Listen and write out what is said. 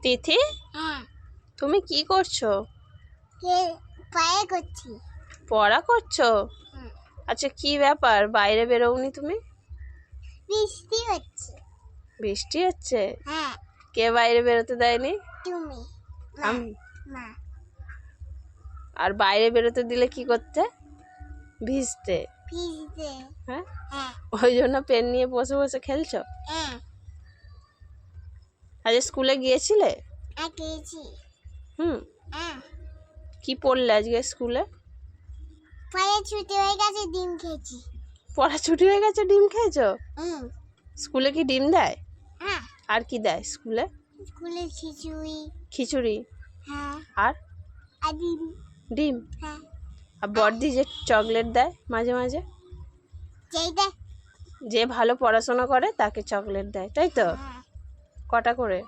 তিথি, হ্যাঁ তুমি কি করছো? পায়ে করছি। পড়া করছো? হুম। আচ্ছা, কি ব্যাপার বাইরে বেরোওনি তুমি? বৃষ্টি হচ্ছে। বৃষ্টি হচ্ছে? হ্যাঁ। কে বাইরে বেরোতে দেয়নি? তুমি। আমি। মা। আর বাইরে বেরোতে দিলে কি করতে? ভিজতে। ভিজতে। হ্যাঁ, হ্যাঁ। ওই জন্য পেন নিয়ে বসে বসে খেলছো? হ্যাঁ। আজ স্কুলে গিয়েছিলে? গেছি। হুম। হ্যাঁ। কি পড়লে আজকে স্কুলে? পায়ে ছুটি হয়ে গেছে, ডিম খেয়েছি। পড়া ছুটি হয়ে গেছে, ডিম খেয়েছো? হুম। স্কুলে কি ডিম দেয়? হ্যাঁ। আর কি দেয় স্কুলে? স্কুলে খিচুড়ি। খিচুড়ি? হ্যাঁ। আর আর ডিম। ডিম? হ্যাঁ। আর বড়দি যে চকলেট দেয় মাঝে মাঝে, যেইটা। যে ভালো পড়াশোনা করে তাকে চকলেট দেয়, তাই তো? হ্যাঁ। কটা করে?